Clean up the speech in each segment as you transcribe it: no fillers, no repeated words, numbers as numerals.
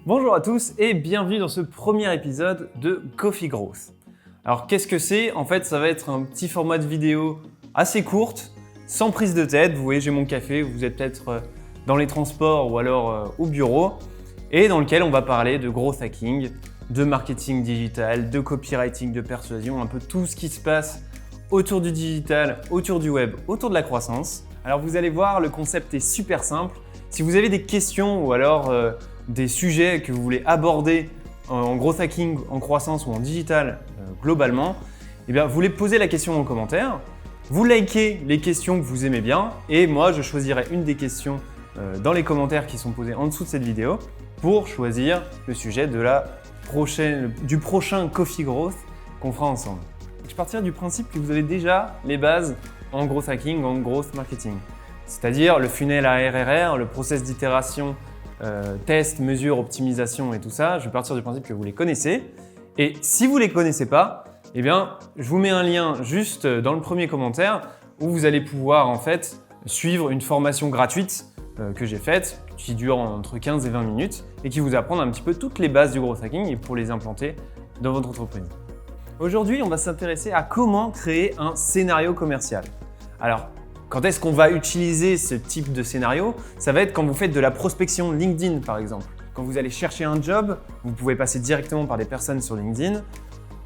Bonjour à tous et bienvenue dans ce premier épisode de Coffee Growth. Alors qu'est-ce que c'est? En fait, ça va être un petit format de vidéo assez courte, sans prise de tête. Vous voyez, j'ai mon café, vous êtes peut-être dans les transports ou alors au bureau, et dans lequel on va parler de growth hacking, de marketing digital, de copywriting, de persuasion, un peu tout ce qui se passe autour du digital, autour du web, autour de la croissance. Alors vous allez voir, le concept est super simple. Si vous avez des questions ou alors des sujets que vous voulez aborder en growth hacking, en croissance ou en digital globalement, eh bien, vous les posez la question en commentaire, vous likez les questions que vous aimez bien et moi je choisirai une des questions dans les commentaires qui sont posés en dessous de cette vidéo pour choisir le sujet du prochain Coffee Growth qu'on fera ensemble. Je partirai du principe que vous avez déjà les bases en growth hacking, en growth marketing, c'est-à-dire le funnel ARRR, le process d'itération, test, mesure, optimisation et tout ça. Je vais partir du principe que vous les connaissez. Et si vous ne les connaissez pas, eh bien, je vous mets un lien juste dans le premier commentaire où vous allez pouvoir en fait suivre une formation gratuite que j'ai faite qui dure entre 15 et 20 minutes et qui vous apprend un petit peu toutes les bases du growth hacking et pour les implanter dans votre entreprise. Aujourd'hui, on va s'intéresser à comment créer un scénario commercial. Alors, quand est-ce qu'on va utiliser ce type de scénario? Ça va être quand vous faites de la prospection LinkedIn par exemple. Quand vous allez chercher un job, vous pouvez passer directement par des personnes sur LinkedIn,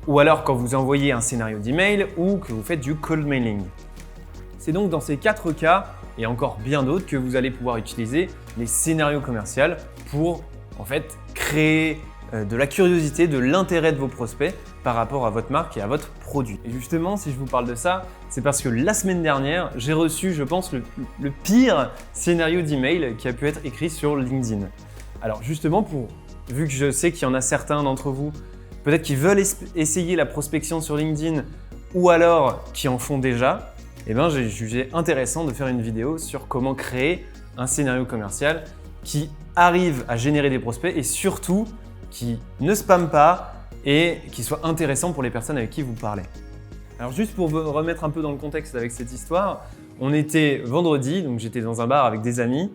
ou alors quand vous envoyez un scénario d'email ou que vous faites du cold mailing. C'est donc dans ces 4 cas, et encore bien d'autres, que vous allez pouvoir utiliser les scénarios commerciaux pour en fait créer de la curiosité, de l'intérêt de vos prospects par rapport à votre marque et à votre produit. Et justement, si je vous parle de ça, c'est parce que la semaine dernière, j'ai reçu, je pense, le pire scénario d'email qui a pu être écrit sur LinkedIn. Alors justement, vu que je sais qu'il y en a certains d'entre vous, peut-être qui veulent essayer la prospection sur LinkedIn ou alors qui en font déjà, eh ben, j'ai jugé intéressant de faire une vidéo sur comment créer un scénario commercial qui arrive à générer des prospects et surtout qui ne spamme pas et qui soit intéressant pour les personnes avec qui vous parlez. Alors juste pour vous remettre un peu dans le contexte avec cette histoire, on était vendredi, donc j'étais dans un bar avec des amis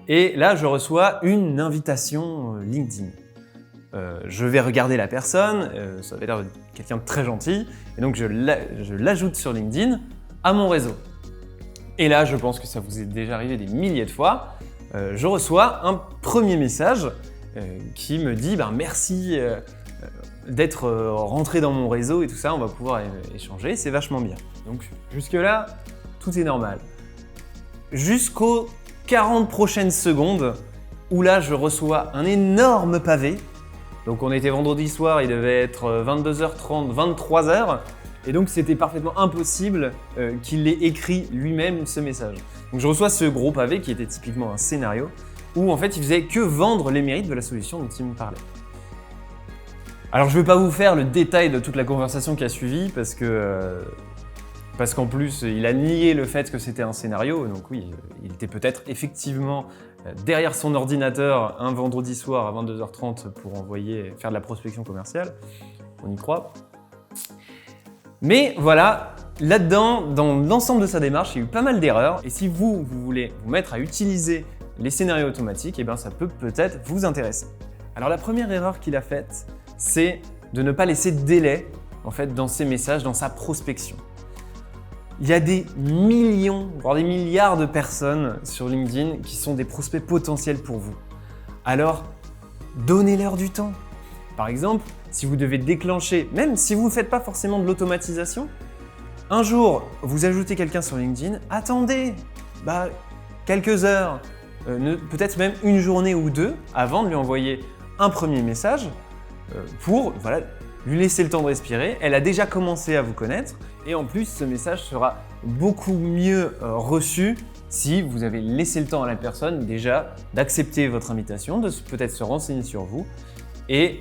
et là je reçois une invitation LinkedIn. Je vais regarder la personne, ça avait l'air de quelqu'un de très gentil et donc je l'ajoute sur LinkedIn à mon réseau. Et là je pense que ça vous est déjà arrivé des milliers de fois, je reçois un premier message qui me dit merci d'être rentré dans mon réseau et tout ça, on va pouvoir échanger, c'est vachement bien. Donc jusque-là, tout est normal. Jusqu'aux 40 prochaines secondes où là je reçois un énorme pavé. Donc on était vendredi soir, il devait être 22h30, 23h et donc c'était parfaitement impossible qu'il ait écrit lui-même ce message. Donc je reçois ce gros pavé qui était typiquement un scénario où en fait il faisait que vendre les mérites de la solution dont il me parlait. Alors je ne vais pas vous faire le détail de toute la conversation qui a suivi parce qu'en plus il a nié le fait que c'était un scénario, donc oui, il était peut-être effectivement derrière son ordinateur un vendredi soir à 22h30 pour faire de la prospection commerciale, on y croit. Mais voilà, là-dedans, dans l'ensemble de sa démarche, il y a eu pas mal d'erreurs et si vous voulez vous mettre à utiliser les scénarios automatiques, eh bien, ça peut peut-être vous intéresser. Alors la première erreur qu'il a faite, c'est de ne pas laisser de délai en fait, dans ses messages, dans sa prospection. Il y a des millions, voire des milliards de personnes sur LinkedIn qui sont des prospects potentiels pour vous. Alors, donnez-leur du temps. Par exemple, si vous devez déclencher, même si vous ne faites pas forcément de l'automatisation, un jour, vous ajoutez quelqu'un sur LinkedIn, attendez quelques heures, peut-être même une journée ou deux avant de lui envoyer un premier message pour lui laisser le temps de respirer. Elle a déjà commencé à vous connaître et en plus ce message sera beaucoup mieux reçu si vous avez laissé le temps à la personne déjà d'accepter votre invitation, de peut-être se renseigner sur vous et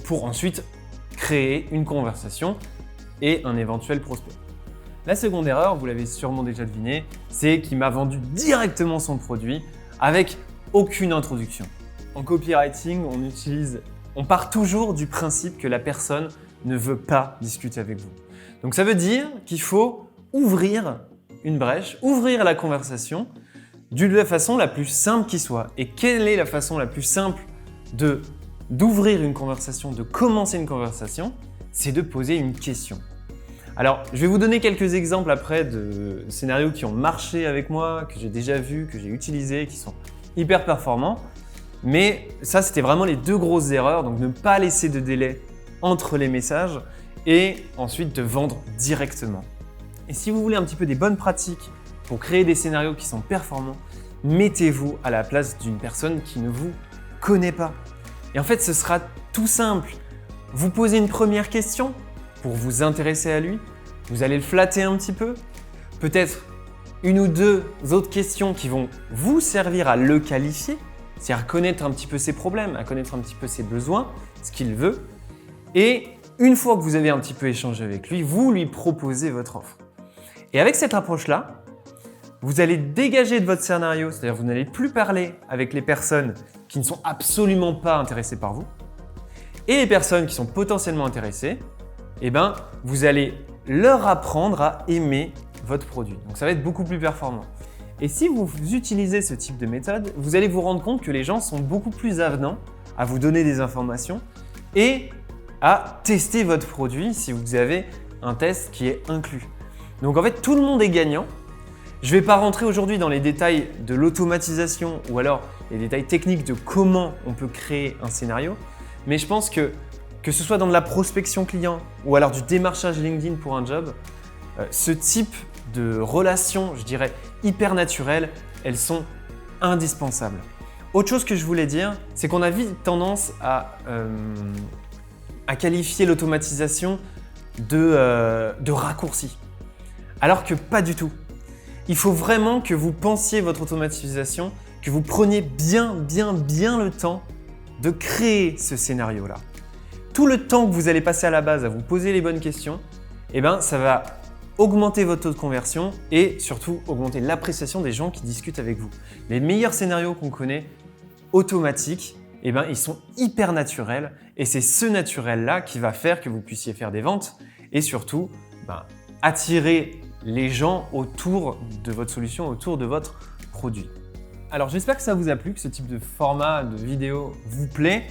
pour ensuite créer une conversation et un éventuel prospect. La seconde erreur, vous l'avez sûrement déjà deviné, c'est qu'il m'a vendu directement son produit avec aucune introduction. En copywriting, on part toujours du principe que la personne ne veut pas discuter avec vous. Donc ça veut dire qu'il faut ouvrir une brèche, ouvrir la conversation de la façon la plus simple qui soit. Et quelle est la façon la plus simple d'ouvrir une conversation, de commencer une conversation, c'est de poser une question. Alors, je vais vous donner quelques exemples après de scénarios qui ont marché avec moi, que j'ai déjà vus, que j'ai utilisés, qui sont hyper performants. Mais ça, c'était vraiment les deux grosses erreurs. Donc, ne pas laisser de délai entre les messages et ensuite de vendre directement. Et si vous voulez un petit peu des bonnes pratiques pour créer des scénarios qui sont performants, mettez-vous à la place d'une personne qui ne vous connaît pas. Et en fait, ce sera tout simple. Vous posez une première question pour vous intéresser à lui. Vous allez le flatter un petit peu. Peut-être une ou deux autres questions qui vont vous servir à le qualifier, c'est-à-dire à connaître un petit peu ses problèmes, à connaître un petit peu ses besoins, ce qu'il veut. Et une fois que vous avez un petit peu échangé avec lui, vous lui proposez votre offre. Et avec cette approche-là, vous allez dégager de votre scénario, c'est-à-dire vous n'allez plus parler avec les personnes qui ne sont absolument pas intéressées par vous. Et les personnes qui sont potentiellement intéressées, vous allez leur apprendre à aimer votre produit. Donc ça va être beaucoup plus performant. Et si vous utilisez ce type de méthode, vous allez vous rendre compte que les gens sont beaucoup plus avenants à vous donner des informations et à tester votre produit si vous avez un test qui est inclus. Donc en fait, tout le monde est gagnant. Je ne vais pas rentrer aujourd'hui dans les détails de l'automatisation ou alors les détails techniques de comment on peut créer un scénario, mais je pense que ce soit dans de la prospection client ou alors du démarchage LinkedIn pour un job, ce type de relations, je dirais, hyper naturelles, elles sont indispensables. Autre chose que je voulais dire, c'est qu'on a vite tendance à qualifier l'automatisation de raccourci, alors que pas du tout. Il faut vraiment que vous pensiez votre automatisation, que vous preniez bien le temps de créer ce scénario-là. Tout le temps que vous allez passer à la base à vous poser les bonnes questions, ça va augmenter votre taux de conversion et surtout augmenter l'appréciation des gens qui discutent avec vous. Les meilleurs scénarios qu'on connaît automatiques, ils sont hyper naturels et c'est ce naturel-là qui va faire que vous puissiez faire des ventes et surtout attirer les gens autour de votre solution, autour de votre produit. Alors j'espère que ça vous a plu, que ce type de format de vidéo vous plaît.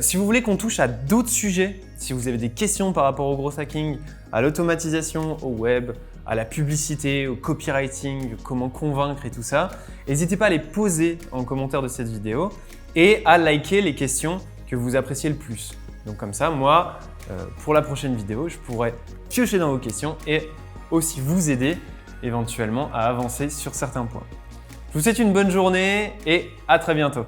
Si vous voulez qu'on touche à d'autres sujets, si vous avez des questions par rapport au gros hacking, à l'automatisation, au web, à la publicité, au copywriting, comment convaincre et tout ça, n'hésitez pas à les poser en commentaire de cette vidéo et à liker les questions que vous appréciez le plus. Donc comme ça, moi, pour la prochaine vidéo, je pourrai piocher dans vos questions et aussi vous aider éventuellement à avancer sur certains points. Je vous souhaite une bonne journée et à très bientôt.